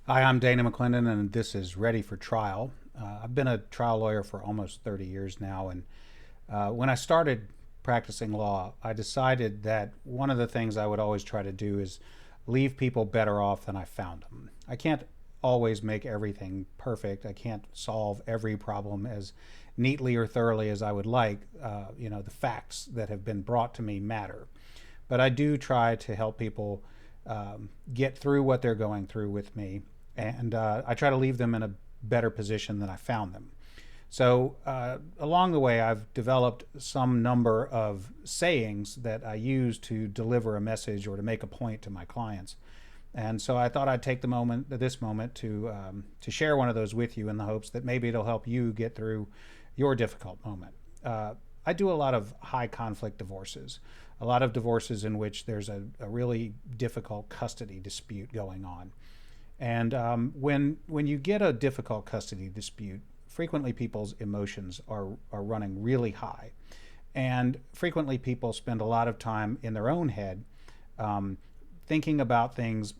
Hi, I'm Dana McLendon, and this is Ready for Trial. I've been a trial lawyer for almost 30 years now, and when I started practicing law, I decided that one of the things I would always try to do is leave people better off than I found them. I can't always make everything perfect. I can't solve every problem as neatly or thoroughly as I would like. The facts that have been brought to me matter. But I do try to help people get through what they're going through with me, and I try to leave them in a better position than I found them. So along the way, I've developed some number of sayings that I use to deliver a message or to make a point to my clients. And so I thought I'd take this moment, to share one of those with you in the hopes that maybe it'll help you get through your difficult moment. I do a lot of high conflict divorces, a lot of divorces in which there's a really difficult custody dispute going on. And when you get a difficult custody dispute, frequently people's emotions are running really high. And frequently people spend a lot of time in their own head, um, thinking about things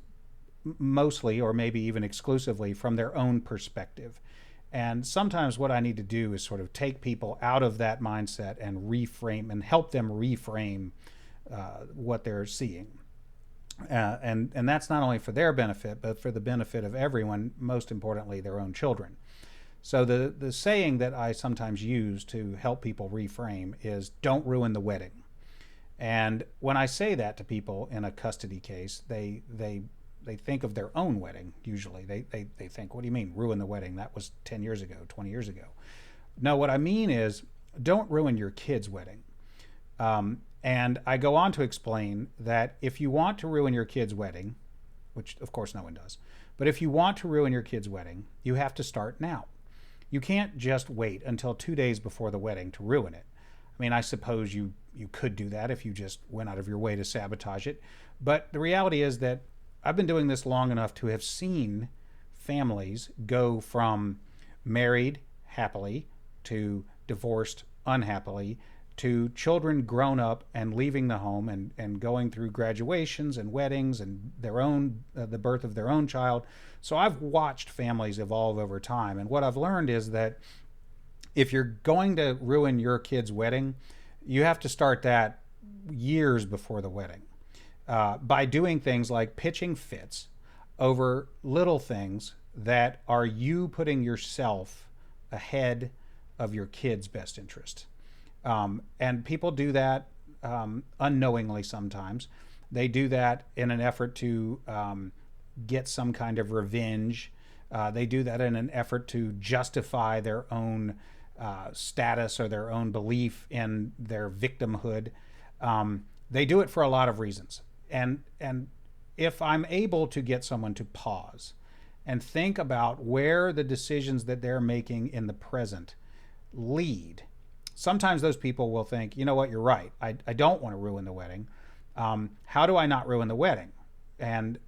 mostly or maybe even exclusively from their own perspective. And sometimes what I need to do is sort of take people out of that mindset and reframe and help them reframe what they're seeing. And that's not only for their benefit, but for the benefit of everyone, most importantly, their own children. So the saying that I sometimes use to help people reframe is don't ruin the wedding. And when I say that to people in a custody case, they think of their own wedding. Usually they think, what do you mean ruin the wedding? That was 10 years ago, 20 years ago. No, what I mean is don't ruin your kid's wedding. And I go on to explain that if you want to ruin your kid's wedding, which of course no one does, but if you want to ruin your kid's wedding, you have to start now. You can't just wait until 2 days before the wedding to ruin it. I mean, I suppose you could do that if you just went out of your way to sabotage it. But the reality is that I've been doing this long enough to have seen families go from married happily to divorced unhappily to children grown up and leaving the home and going through graduations and weddings and the birth of their own child. So I've watched families evolve over time. And what I've learned is that if you're going to ruin your kid's wedding, you have to start that years before the wedding, by doing things like pitching fits over little things that are you putting yourself ahead of your kid's best interest. And people do that unknowingly sometimes. They do that in an effort to get some kind of revenge. They do that in an effort to justify their own status or their own belief in their victimhood. They do it for a lot of reasons. And if I'm able to get someone to pause and think about where the decisions that they're making in the present lead, sometimes those people will think, you know what, you're right. I don't want to ruin the wedding. How do I not ruin the wedding? And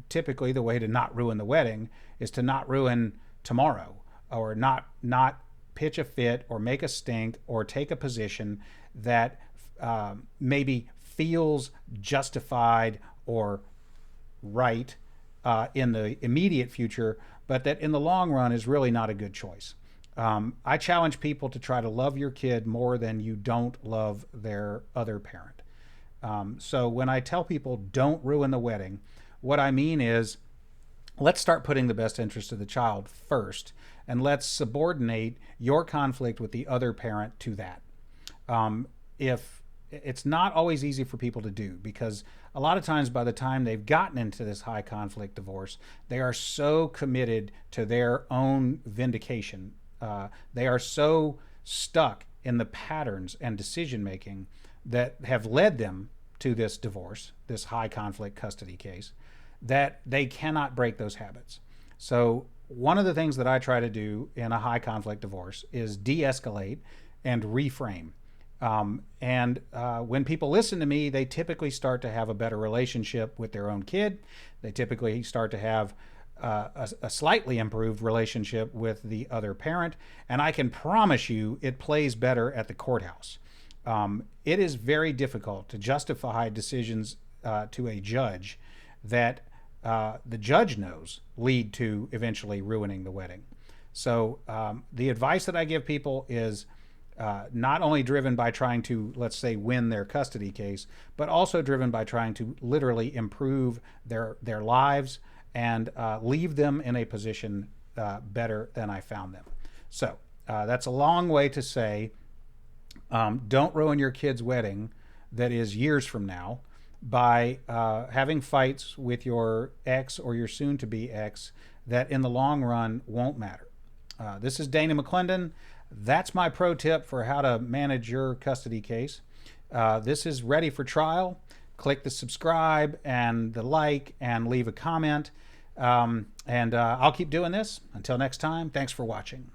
typically the way to not ruin the wedding is to not ruin tomorrow, or not pitch a fit or make a stink or take a position that maybe feels justified or right in the immediate future, but that in the long run is really not a good choice. I challenge people to try to love your kid more than you don't love their other parent. So when I tell people don't ruin the wedding, what I mean is let's start putting the best interest of the child first, and let's subordinate your conflict with the other parent to that. If it's not always easy for people to do, because a lot of times by the time they've gotten into this high conflict divorce, they are so committed to their own vindication. They are so stuck in the patterns and decision making that have led them to this divorce, this high conflict custody case, that they cannot break those habits. So one of the things that I try to do in a high conflict divorce is de-escalate and reframe. When people listen to me, they typically start to have a better relationship with their own kid. They typically start to have a slightly improved relationship with the other parent. And I can promise you it plays better at the courthouse. It is very difficult to justify decisions to a judge that the judge knows lead to eventually ruining the wedding. So the advice that I give people is not only driven by trying to, let's say, win their custody case, but also driven by trying to literally improve their lives and leave them in a position better than I found them. So that's a long way to say, don't ruin your kid's wedding that is years from now by having fights with your ex or your soon-to-be ex that in the long run won't matter. This is Dana McLendon. That's my pro tip for how to manage your custody case. This is ready for trial. Click the subscribe and the like and leave a comment. And I'll keep doing this. Until next time, thanks for watching.